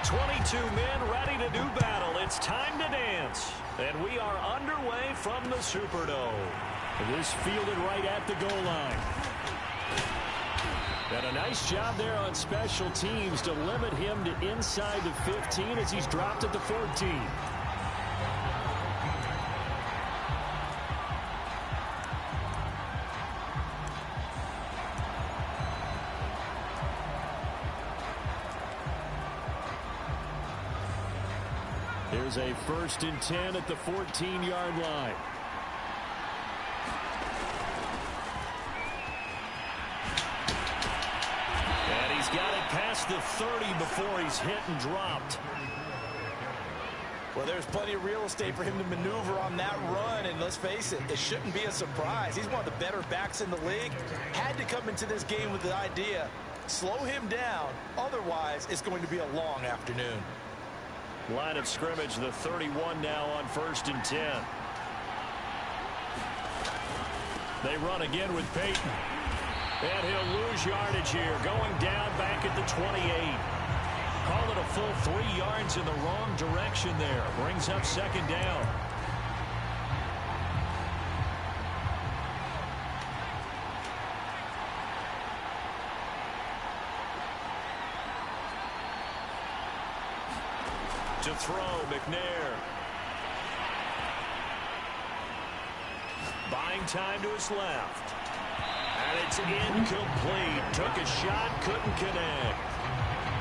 22 men ready to do battle. It's time to dance. And we are underway from the Superdome. This fielded right at the goal line. And a nice job there on special teams to limit him to inside the 15 as he's dropped at the 14. Here's a 1st and 10 at the 14-yard line. And he's got it past the 30 before he's hit and dropped. Well, there's plenty of real estate for him to maneuver on that run, and let's face it, it shouldn't be a surprise. He's one of the better backs in the league. Had to come into this game with the idea, slow him down, otherwise it's going to be a long afternoon. Line of scrimmage, the 31 now on 1st and 10. They run again with Peyton. And he'll lose yardage here, going down back at the 28. Call it a full 3 yards in the wrong direction there. Brings up 2nd down. To throw, McNair. Buying time to his left. And it's incomplete. Took a shot, couldn't connect.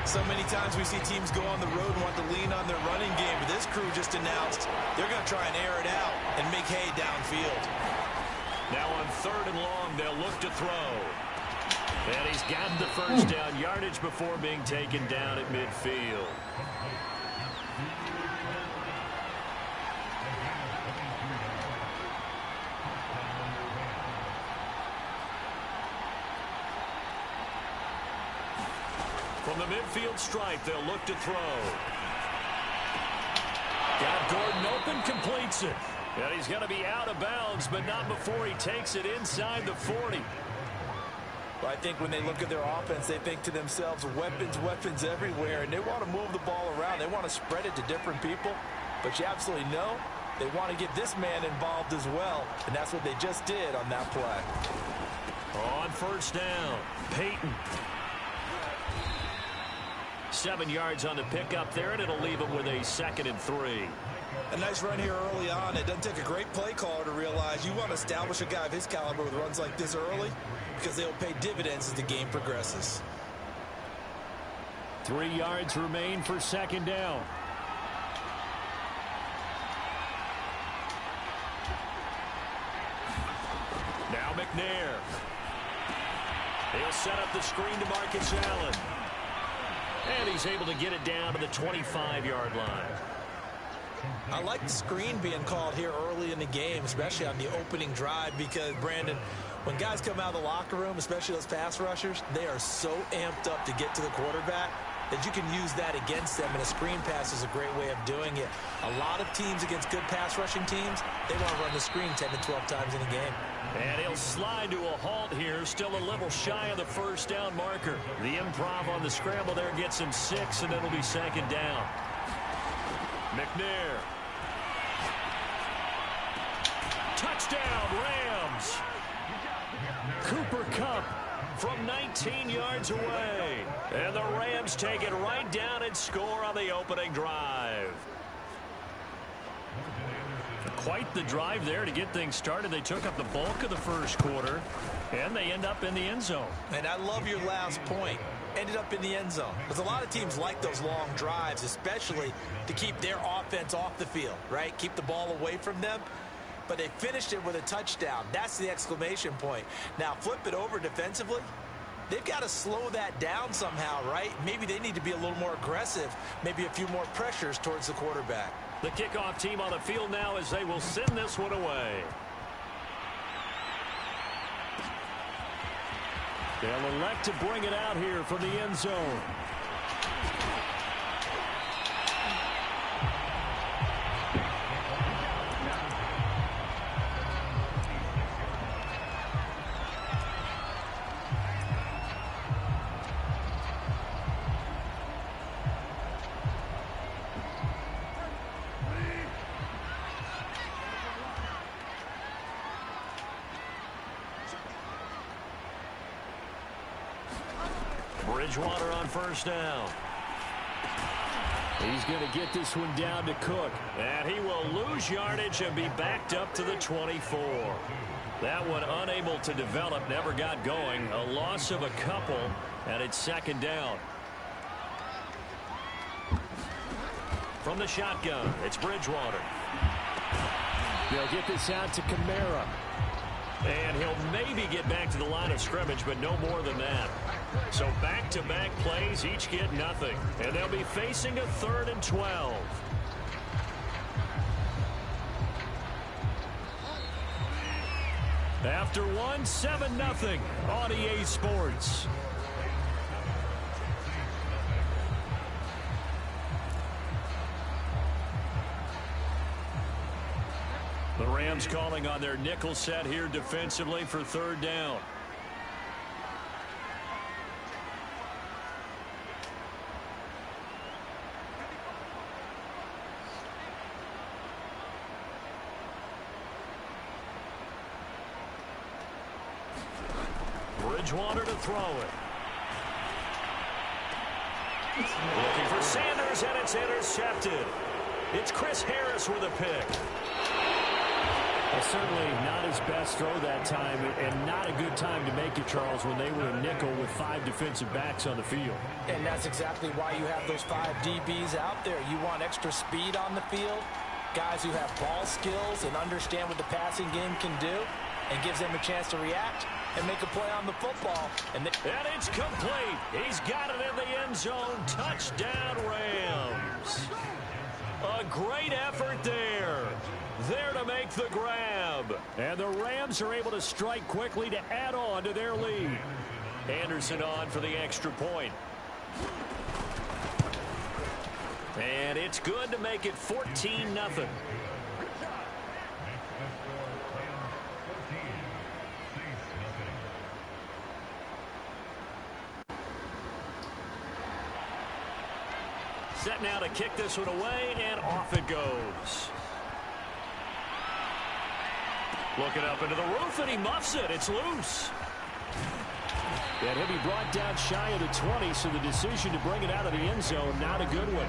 So many times we see teams go on the road and want to lean on their running game, but this crew just announced they're going to try and air it out and make hay downfield. Now on 3rd and long, they'll look to throw. And he's got the 1st down yardage before being taken down at midfield. From the midfield stripe, they'll look to throw. Got Gordon open, completes it. And he's going to be out of bounds, but not before he takes it inside the 40. Well, I think when they look at their offense, they think to themselves, weapons, weapons everywhere, and they want to move the ball around. They want to spread it to different people, but you absolutely know they want to get this man involved as well, and that's what they just did on that play. On 1st down, Peyton. 7 yards on the pickup there, and it'll leave him with a 2nd and 3. A nice run here early on. It doesn't take a great play caller to realize you want to establish a guy of his caliber with runs like this early because they'll pay dividends as the game progresses. 3 yards remain for 2nd down. Now McNair. He'll set up the screen to Marcus Allen. And he's able to get it down to the 25-yard line. I like the screen being called here early in the game, especially on the opening drive, because, Brandon, when guys come out of the locker room, especially those pass rushers, they are so amped up to get to the quarterback that you can use that against them, and a screen pass is a great way of doing it. A lot of teams against good pass rushing teams, they want to run the screen 10 to 12 times in a game. And he'll slide to a halt here, still a little shy of the 1st down marker. The improv on the scramble there gets him 6, and it'll be 2nd down. McNair. Touchdown, Rams. Cooper Kupp from 19 yards away. And the Rams take it right down and score on the opening drive. Quite the drive there to get things started. They took up the bulk of the 1st quarter, and they end up in the end zone. And I love your last point. Ended up in the end zone. Because a lot of teams like those long drives, especially to keep their offense off the field, right? Keep the ball away from them. But they finished it with a touchdown. That's the exclamation point. Now, flip it over defensively. They've got to slow that down somehow, right? Maybe they need to be a little more aggressive. Maybe a few more pressures towards the quarterback. The kickoff team on the field now as they will send this one away. They'll elect to bring it out here from the end zone. Bridgewater on first down. He's going to get this one down to Cook. And he will lose yardage and be backed up to the 24. That one unable to develop, never got going. A loss of a couple, and it's second down. From the shotgun, it's Bridgewater. They'll get this out to Kamara. And he'll maybe get back to the line of scrimmage, but no more than that. So back-to-back plays, each get nothing. And they'll be facing a 3rd and 12. After one, 7-0 on EA Sports. The Rams calling on their nickel set here defensively for 3rd down. Bridgewater to throw it. Looking for Sanders, and it's intercepted. It's Chris Harris with a pick. Well, certainly not his best throw that time, and not a good time to make it, Charles, when they were a nickel with 5 defensive backs on the field. And that's exactly why you have those 5 DBs out there. You want extra speed on the field, guys who have ball skills and understand what the passing game can do, and gives them a chance to react and make a play on the football. And it's complete. He's got it in the end zone. Touchdown, Rams. A great effort there. There to make the grab. And the Rams are able to strike quickly to add on to their lead. Anderson on for the extra point. And it's good to make it 14-0. Set now to kick this one away, and off it goes. Looking up into the roof, and he muffs it. It's loose. And he'll be brought down shy of the 20, so the decision to bring it out of the end zone, not a good one.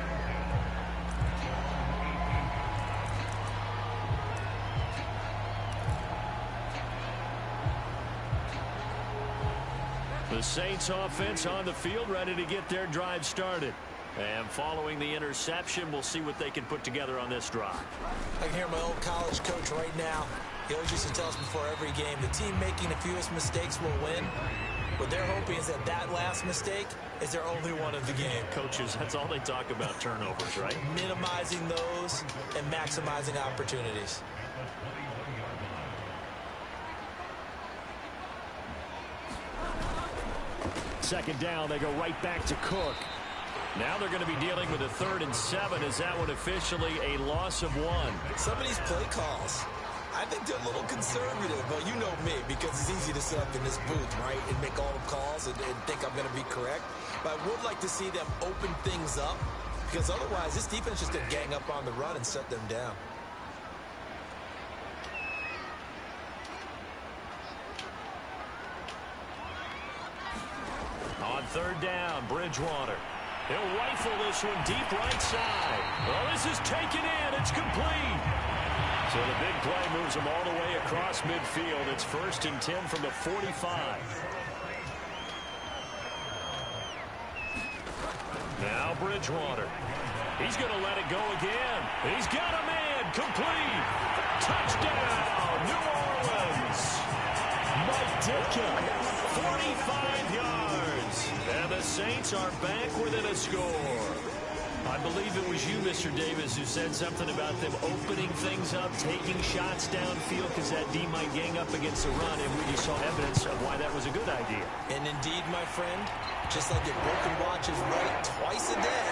The Saints offense on the field, ready to get their drive started. And following the interception, we'll see what they can put together on this drive. I can hear my old college coach right now. He always used to tell us before every game, the team making the fewest mistakes will win. What they're hoping is that that last mistake is their only one of the game. Coaches, that's all they talk about, turnovers, right? Minimizing those and maximizing opportunities. Second down, they go right back to Cook. Now they're going to be dealing with a 3rd and 7. Is that one officially a loss of 1? Some of these play calls, I think they're a little conservative. Well, you know me, because it's easy to sit up in this booth, right, and make all the calls and think I'm going to be correct. But I would like to see them open things up, because otherwise this defense is just going to gang up on the run and shut them down. On 3rd down, Bridgewater. He'll rifle this one deep right side. Well, this is taken in. It's complete. So the big play moves him all the way across midfield. It's 1st and 10 from the 45. Now Bridgewater. He's going to let it go again. He's got a man. Complete. Touchdown, New Orleans. Mike Ditka, 45 yards. And the Saints are back within a score. I believe it was you, Mr. Davis, who said something about them opening things up, taking shots downfield because that D might gang up against the run, and we just saw evidence of why that was a good idea. And indeed, my friend, just like your broken watch is right twice a day,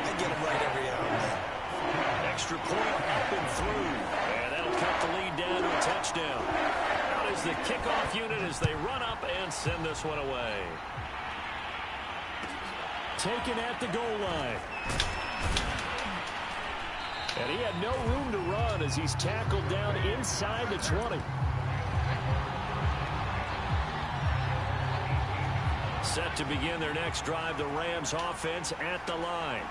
I get them right every hour and then. Extra point up and through, and that'll cut the lead down to a touchdown. Out is the kickoff unit as they run up and send this one away. Taken at the goal line. And he had no room to run as he's tackled down inside the 20. Set to begin their next drive, the Rams offense at the line.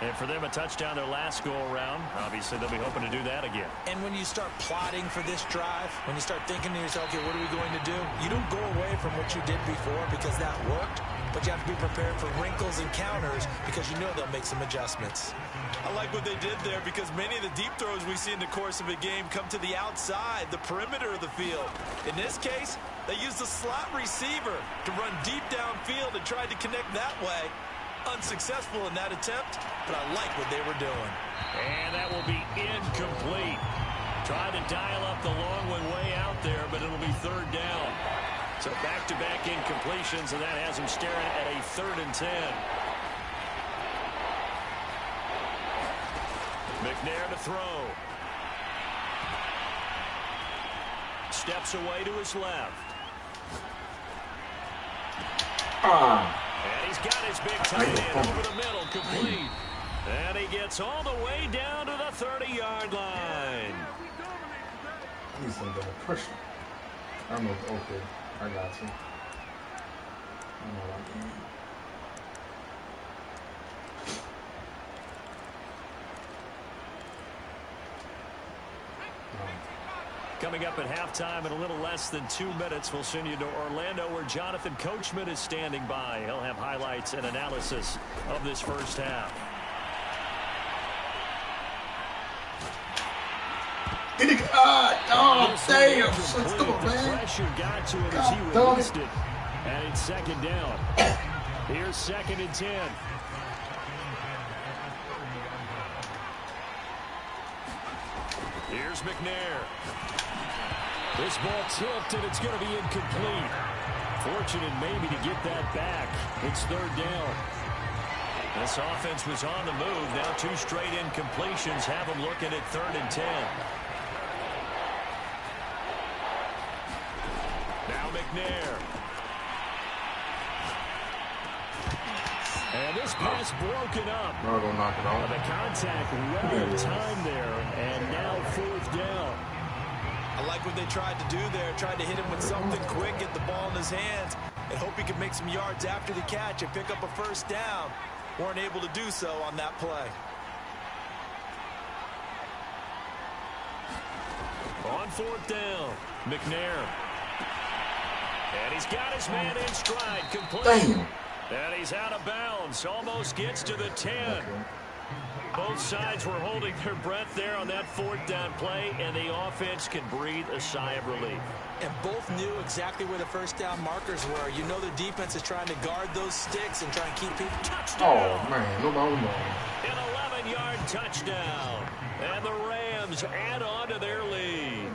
And for them, a touchdown their last go-around. Obviously, they'll be hoping to do that again. And when you start plotting for this drive, when you start thinking to yourself, okay, what are we going to do? You don't go away from what you did before because that worked, but you have to be prepared for wrinkles and counters because you know they'll make some adjustments. I like what they did there because many of the deep throws we see in the course of a game come to the outside, the perimeter of the field. In this case, they used the slot receiver to run deep downfield and tried to connect that way. Unsuccessful in that attempt, but I like what they were doing. And that will be incomplete. Tried to dial up the long one way out there, but it'll be third down. So back-to-back incompletions, and that has him staring at a 3rd and 10. McNair to throw. Steps away to his left. And he's got his big tight end over the middle, complete. And he gets all the way down to the 30-yard line. I need some better pressure. I don't know. Okay, I got you. I know what I mean. Coming up at halftime in a little less than 2 minutes, we'll send you to Orlando where Jonathan Coachman is standing by. He'll have highlights and analysis of this first half. Oh, damn. Come on, man. Pressure got to him as he released it. And it's 2nd down. Here's 2nd and 10. Here's McNair. This ball tipped, and it's going to be incomplete. Fortunate maybe to get that back. It's 3rd down. This offense was on the move. Now 2 straight incompletions have them looking at 3rd and 10. Now McNair. And this pass broken up. No, don't knock it off. The contact right on time there, and now 4th down. I like what they tried to do there. Tried to hit him with something quick, get the ball in his hands, and hope he could make some yards after the catch and pick up a 1st down. Weren't able to do so on that play. On 4th down, McNair. And he's got his man in stride, complete. Damn. And he's out of bounds, almost gets to the 10. Both sides were holding their breath there on that 4th down play, and the offense can breathe a sigh of relief. And both knew exactly where the 1st down markers were. You know the defense is trying to guard those sticks and try and keep people. Touchdown! Oh, man. Nobody knows. An 11-yard touchdown. And the Rams add on to their lead.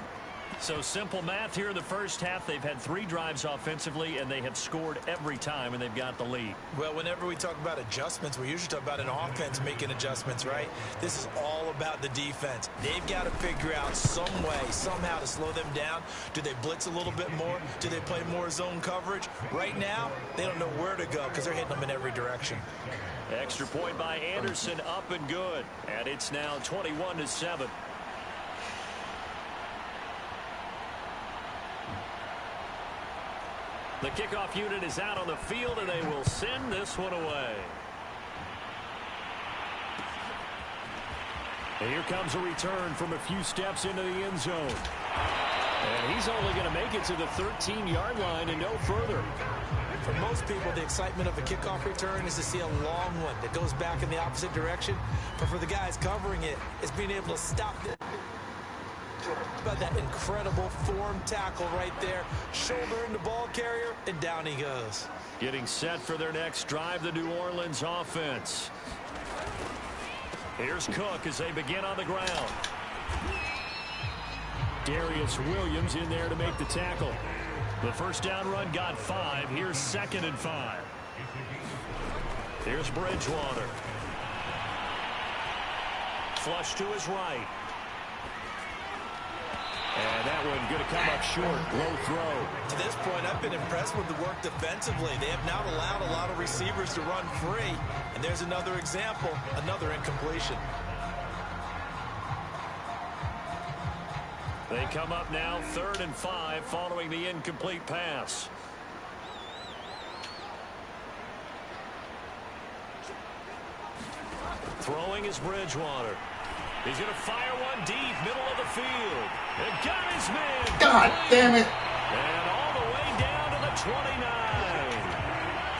So simple math here in the first half. They've had 3 drives offensively, and they have scored every time, and they've got the lead. Well, whenever we talk about adjustments, we usually talk about an offense making adjustments, right? This is all about the defense. They've got to figure out some way, somehow to slow them down. Do they blitz a little bit more? Do they play more zone coverage? Right now, they don't know where to go because they're hitting them in every direction. Extra point by Anderson, up and good. And it's now 21-7. The kickoff unit is out on the field, and they will send this one away. And here comes a return from a few steps into the end zone. And he's only going to make it to the 13-yard line and no further. For most people, the excitement of a kickoff return is to see a long one that goes back in the opposite direction. But for the guys covering it, it's being able to stop it. About that incredible form tackle right there, shouldering the ball carrier, and down he goes. Getting set for their next drive, the New Orleans offense. Here's Cook as they begin on the ground. Darius Williams in there to make the tackle. The 1st down run got 5. Here's 2nd and 5. Here's Bridgewater. Flush to his right. And that one going to come up short. Low throw. To this point, I've been impressed with the work defensively. They have not allowed a lot of receivers to run free. And there's another example, another incompletion. They come up now 3rd and 5 following the incomplete pass. Throwing is Bridgewater. He's going to fire one deep, middle of the field. And got his man. God damn it. And all the way down to the 29.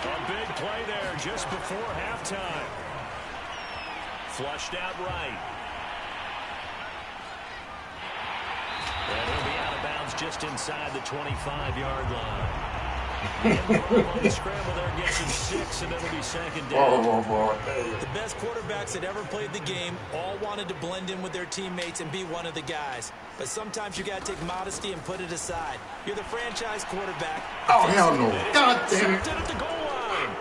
A big play there just before halftime. Flushed out right. And he'll be out of bounds just inside the 25-yard line. On the scramble there gets him 6, and it'll be second down. The best quarterbacks that ever played the game all wanted to blend in with their teammates and be one of the guys. But sometimes you got to take modesty and put it aside. You're the franchise quarterback. Oh, hell no. God damn it. At the goal line.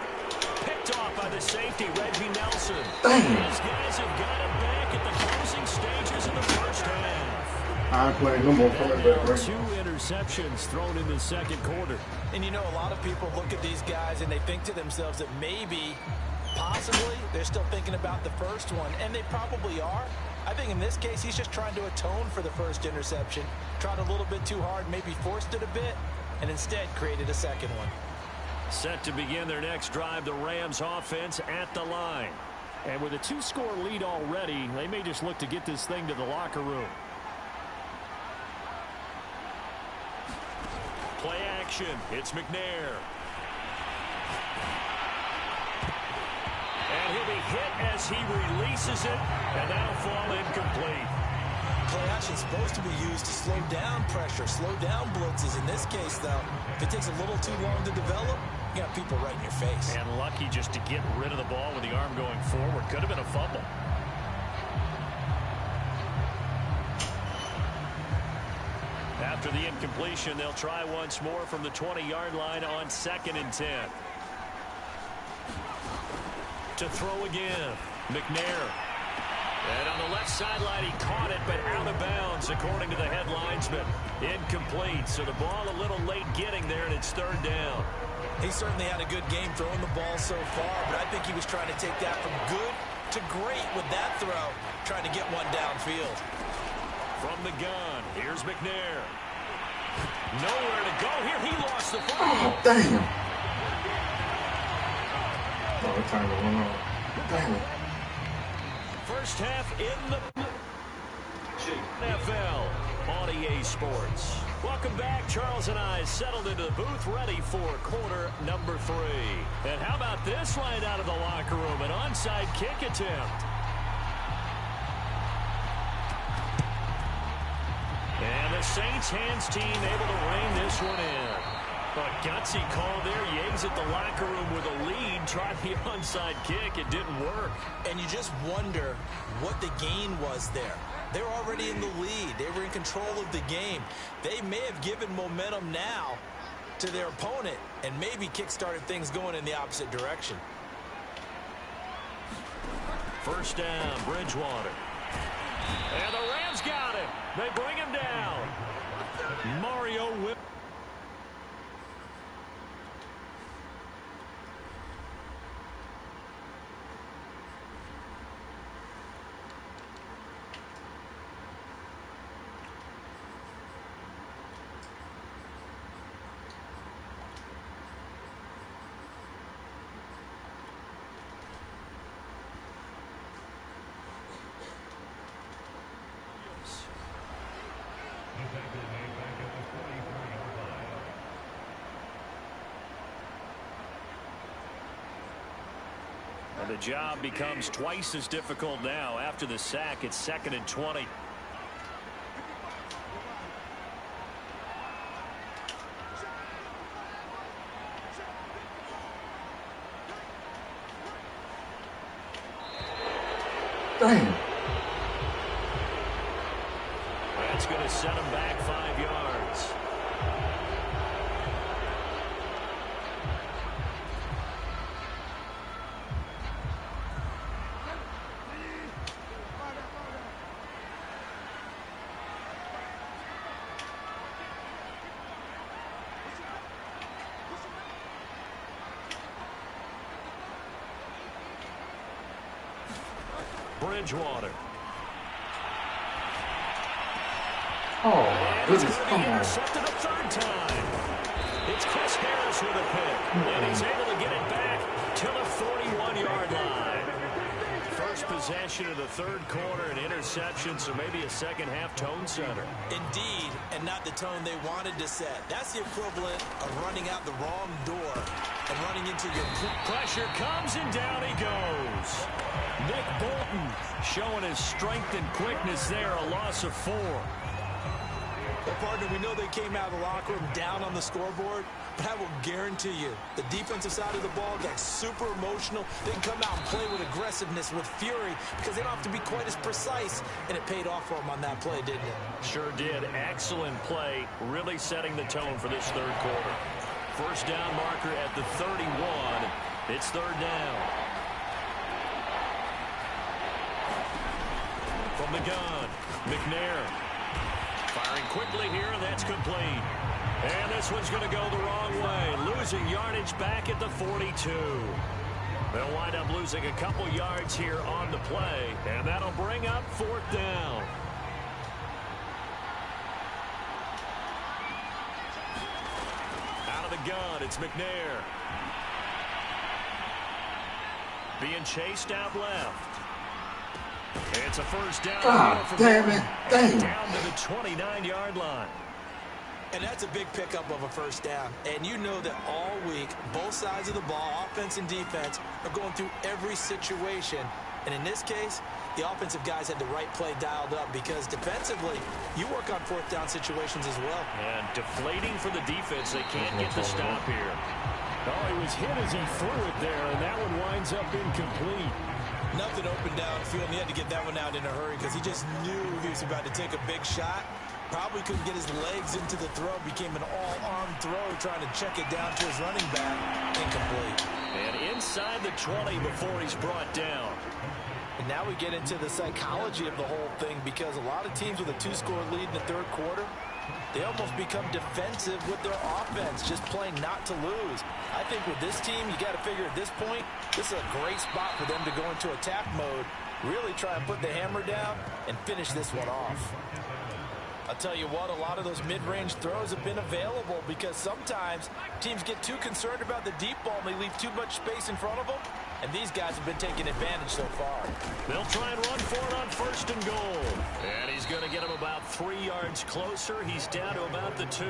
Picked off by the safety, Reggie Nelson. Damn. These guys have got it back at the closing stages of the first half. I ain't playing no more quarterback right now. 2 interceptions thrown in the second quarter. And you know, a lot of people look at these guys and they think to themselves that maybe, possibly, they're still thinking about the first one. And they probably are. I think in this case, he's just trying to atone for the first interception. Tried a little bit too hard, maybe forced it a bit, and instead created a second one. Set to begin their next drive, the Rams offense at the line. And with a 2-score lead already, they may just look to get this thing to the locker room. Play action. It's McNair. And he'll be hit as he releases it, and that'll fall incomplete. Play action is supposed to be used to slow down pressure, slow down blitzes. In this case, though, if it takes a little too long to develop, you got people right in your face. And lucky just to get rid of the ball with the arm going forward. Could have been a fumble. After the incompletion, they'll try once more from the 20-yard line on 2nd and 10. To throw again, McNair. And on the left sideline, he caught it, but out of bounds, according to the head linesman. Incomplete, so the ball a little late getting there, and it's 3rd down. He certainly had a good game throwing the ball so far, but I think he was trying to take that from good to great with that throw, trying to get one downfield. From the gun, here's McNair. Nowhere to go here. He lost the football. Oh, damn. Oh, that time it went off. Damn it. First half in the NFL on EA Sports. Welcome back. Charles and I settled into the booth, ready for quarter number 3. And how about this right out of the locker room? An onside kick attempt. And the Saints hands team able to rein this one in. A gutsy call there. He exit the locker room with a lead. Tried the onside kick. It didn't work. And you just wonder what the gain was there. They're already in the lead. They were in control of the game. They may have given momentum now to their opponent and maybe kick-started things going in the opposite direction. First down, Bridgewater. And the Rams got him. They bring him down. Mario Whip. And the job becomes twice as difficult now. After the sack, it's 2nd and 20. Damn. That's going to set him back 5 yards. Bridgewater. Oh, goodness, come on. Intercepted a 3rd time. It's Chris Harris with a pick. And he's able to get it back to the 41-yard line. First possession of the third quarter, an interception, so maybe a second-half tone setter. Indeed, and not the tone they wanted to set. That's the equivalent of running out the wrong door and running into your... Pressure comes, and down he goes. Nick Bolton showing his strength and quickness there, a loss of 4. Well, partner, we know they came out of the locker room down on the scoreboard, but I will guarantee you the defensive side of the ball got super emotional. They can come out and play with aggressiveness, with fury, because they don't have to be quite as precise, and it paid off for them on that play, didn't it? Sure did. Excellent play, really setting the tone for this third quarter. First down marker at the 31. It's third down. From the gun, McNair. Firing quickly here, and that's complete. And this one's going to go the wrong way. Losing yardage back at the 42. They'll wind up losing a couple yards here on the play, and that'll bring up fourth down. Out of the gun, it's McNair. Being chased out left. It's a first down. God damn it. Damn. Down to the 29-yard line. And that's a big pickup of a first down. And you know that all week, both sides of the ball, offense and defense, are going through every situation. And in this case, the offensive guys had the right play dialed up because defensively, you work on fourth down situations as well. And deflating for the defense. They can't get the stop here. Oh, he was hit as he threw it there, and that one winds up incomplete. Nothing open downfield, and he had to get that one out in a hurry because he just knew he was about to take a big shot. Probably couldn't get his legs into the throw. Became an all-arm throw, trying to check it down to his running back. Incomplete. And inside the 20 before he's brought down. And now we get into the psychology of the whole thing because a lot of teams with a 2-score lead in the third quarter, they almost become defensive with their offense, just playing not to lose. I think with this team, you got to figure at this point, this is a great spot for them to go into attack mode, really try and put the hammer down and finish this one off. I'll tell you what, a lot of those mid-range throws have been available because sometimes teams get too concerned about the deep ball and they leave too much space in front of them, and these guys have been taking advantage so far. They'll try and run for it on first and goal. And he's going to get him about 3 yards closer. He's down to about the 2.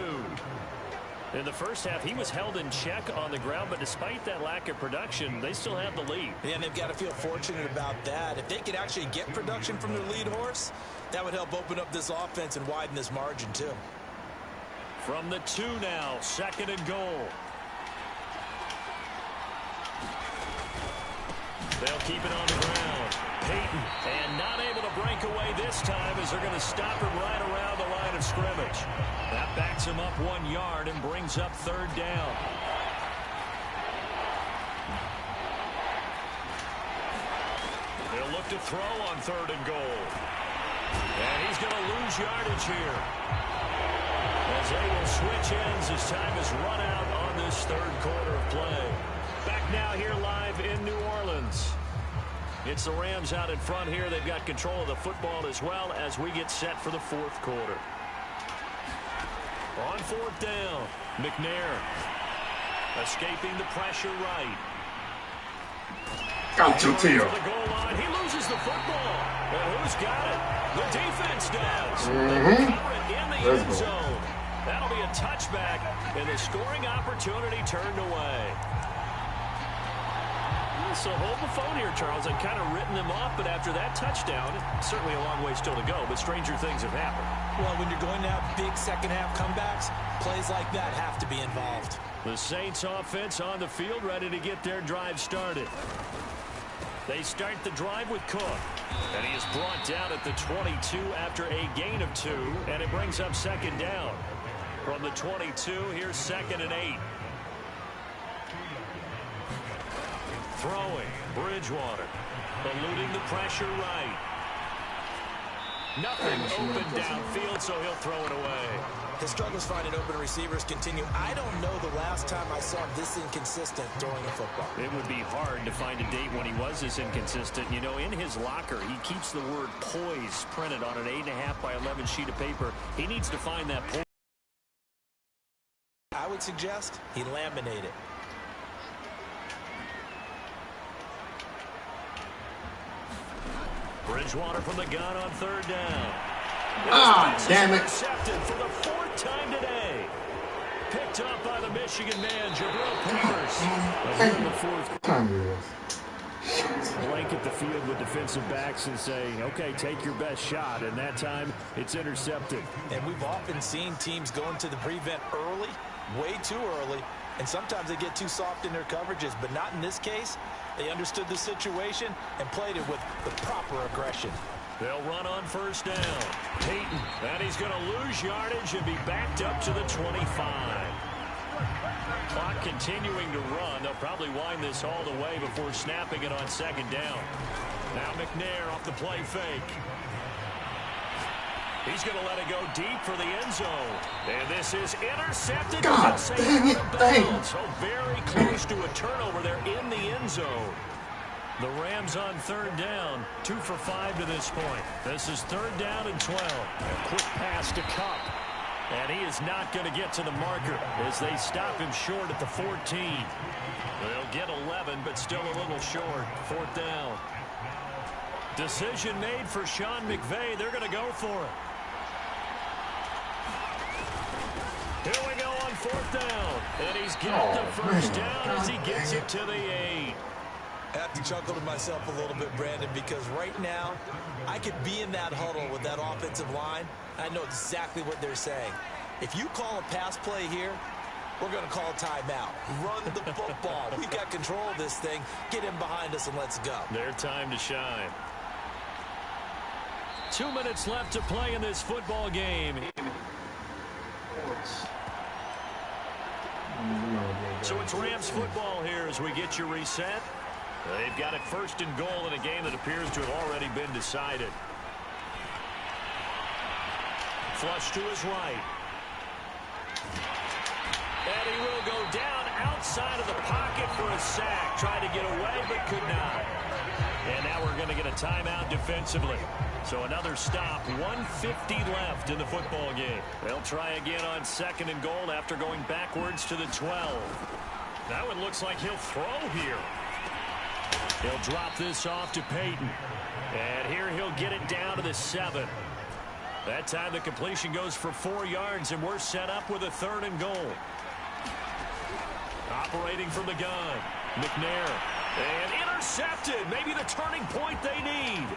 In the first half, he was held in check on the ground, but despite that lack of production, they still have the lead. Yeah, and they've got to feel fortunate about that. If they could actually get production from their lead horse, that would help open up this offense and widen this margin, too. From the 2 now, second and goal. They'll keep it on the ground. Peyton, and not able to break away this time as they're going to stop him right around the line of scrimmage. That backs him up 1 yard and brings up third down. They'll look to throw on third and goal. And he's going to lose yardage here. As they will switch ends as time is run out on this third quarter of play. Back now here live in New Orleans. It's the Rams out in front here. They've got control of the football as well as we get set for the fourth quarter. On fourth down, McNair escaping the pressure right. Got you, Tio. The goal line. He loses the football. But who's got it? The defense does. They recover it in the end zone. That'll be a touchback, and the scoring opportunity turned away. So hold the phone here, Charles. I've kind of written them off, but after that touchdown, certainly a long way still to go, but stranger things have happened. Well, when you're going to have big second-half comebacks, plays like that have to be involved. The Saints offense on the field, ready to get their drive started. They start the drive with Cook, and he is brought down at the 22 after a gain of 2, and it brings up second down. From the 22, here's second and 8. Throwing, Bridgewater, eluding the pressure right. Nothing open downfield, so he'll throw it away. His struggles finding open receivers continue. I don't know the last time I saw him this inconsistent throwing a football. It would be hard to find a date when he was this inconsistent. You know, in his locker, he keeps the word poise printed on an 8.5 by 11 sheet of paper. He needs to find that poise. I would suggest he laminate it. Bridgewater from the gun on third down. Damn it. Intercepted for the 4th time today. Picked up by the Michigan man, Jabril Peppers. Here in the 4th. Time it is. Blanket the field with defensive backs and say, okay, take your best shot. And that time, it's intercepted. And we've often seen teams go into the prevent early, way too early, and sometimes they get too soft in their coverages, but not in this case. They understood the situation and played it with the proper aggression. They'll run on first down. Peyton, and he's going to lose yardage and be backed up to the 25. Clock continuing to run. They'll probably wind this all the way before snapping it on second down. Now McNair off the play fake. He's going to let it go deep for the end zone. And this is intercepted. God dang it, dang. So very close to a turnover there in the end zone. The Rams on third down, 2 for 5 to this point. This is third down and 12. A quick pass to Kupp. And he is not going to get to the marker as they stop him short at the 14. They'll get 11, but still a little short. 4th down. Decision made for Sean McVay. They're going to go for it. Here we go on 4th down. And he's got the first down as he gets it to the 8. I have to chuckle to myself a little bit, Brandon, because right now I could be in that huddle with that offensive line. I know exactly what they're saying. If you call a pass play here, we're going to call a timeout. Run the football. We've got control of this thing. Get in behind us and let's go. Their time to shine. 2 minutes left to play in this football game. So it's Rams football here as we get you reset. They've got it 1st and goal in a game that appears to have already been decided. Flush to his right. And he will go down outside of the pocket for a sack. Tried to get away, but could not. And now we're going to get a timeout defensively. So another stop, 1:50 left in the football game. They'll try again on 2nd and goal after going backwards to the 12. Now it looks like he'll throw here. He'll drop this off to Peyton. And here he'll get it down to the 7. That time the completion goes for 4 yards, and we're set up with a 3rd and goal. Operating from the gun, McNair. And intercepted. Maybe the turning point they need.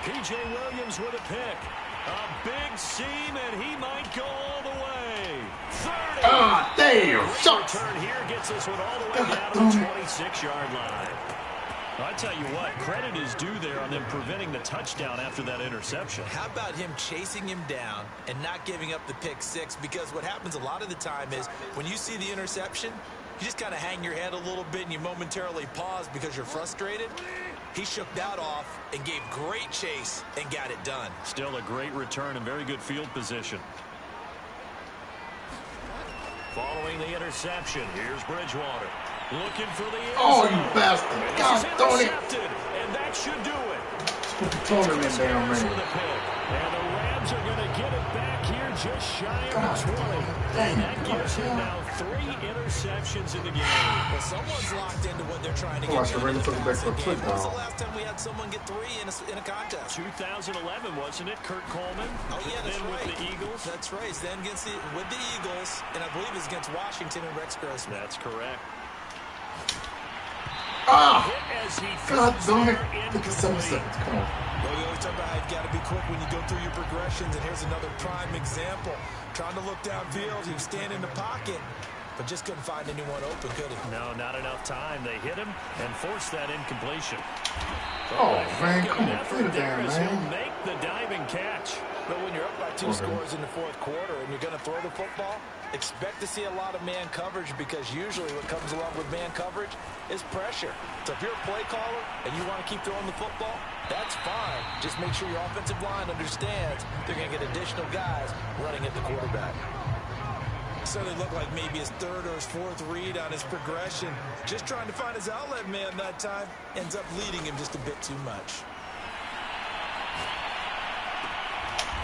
P.J. Williams with a pick. A big seam, and he might go all the way. 30. Ah, damn. Great return here gets this one all the way down to the 26-yard line. I tell you what, credit is due there on them preventing the touchdown after that interception. How about him chasing him down and not giving up the pick 6? Because what happens a lot of the time is when you see the interception, you just kind of hang your head a little bit and you momentarily pause because you're frustrated. He shook that off and gave great chase and got it done. Still a great return and very good field position. Following the interception, here's Bridgewater. Looking for the end zone. Oh, you bastard. God, don't it. And that should do it. Told him that damn man. And the Rams are going to get it back here just shy of the 20. And that gives him now 3 interceptions in the game. Well, someone's locked into what they're trying to get done. When was the last time we had someone get 3 in a contest? 2011, wasn't it? Kurt Coleman. Oh, yeah, that's then right. With the Eagles. That's right. Then with the Eagles, and I believe it's against Washington and Rex Grossman. That's correct. Ah! As he God damn it. 57 seconds. Come on. Well, we always talk about how you've got to be quick when you go through your progressions, and here's another prime example. Trying to look downfield, he was standing in the pocket, but just couldn't find anyone open, could he? No, not enough time. They hit him and forced that incompletion. Oh, man, come on. Put it down, man. He'll make the diving catch. But when you're up by 2 scores in the 4th quarter and you're going to throw the football, expect to see a lot of man coverage because usually what comes along with man coverage is pressure. So if you're a play caller and you want to keep throwing the football, that's fine. Just make sure your offensive line understands they're going to get additional guys running at the quarterback. So they look like maybe his 3rd or his 4th read on his progression. Just trying to find his outlet man that time. Ends up leading him just a bit too much.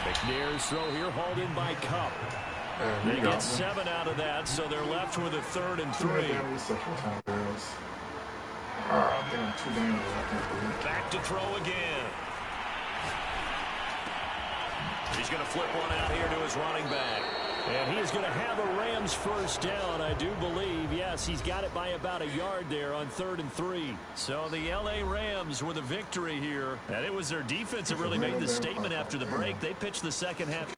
McNair's throw here hauled in by Kupp. They get 7 out of that, so they're left with a 3rd and 3. Back Back to throw again. He's going to flip one out here to his running back. And he is going to have a Rams first down, I do believe. Yes, he's got it by about a yard there on 3rd and 3. So the L.A. Rams with a victory here. And it was their defense that really made the statement after the break. They pitched the second half.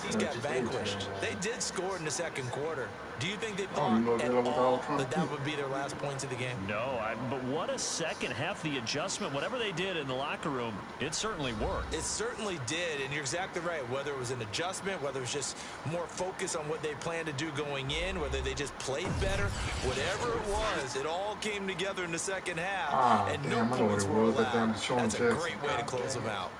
He's got vanquished. They did score in the second quarter. Do you think they thought at all that would be their last points of the game? No, but what a second half. The adjustment, whatever they did in the locker room, it certainly worked. It certainly did, and you're exactly right. Whether it was an adjustment, whether it was just more focus on what they planned to do going in, whether they just played better, whatever it was, it all came together in the second half, and no points were allowed. That's a great way to close them out.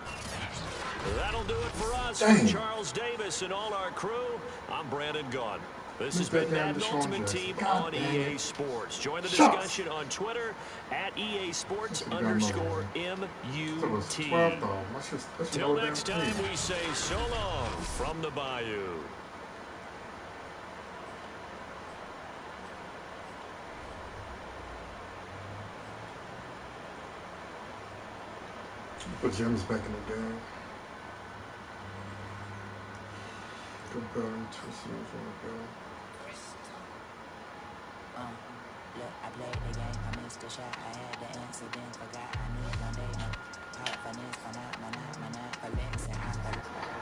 That'll do it for us. From Charles Davis and all our crew, I'm Brandon Gaughan. This has been Madden Ultimate Team on EA Sports. Join the discussion on Twitter at EA Sports_MUT. Till next time, we say so long from the Bayou. Put Jim's back in the game. Good burn, 2 seasons ago. Look, I played the game, I missed the shot, I had the incident, forgot I knew it one day. Talk finesse, my not, for Lex and I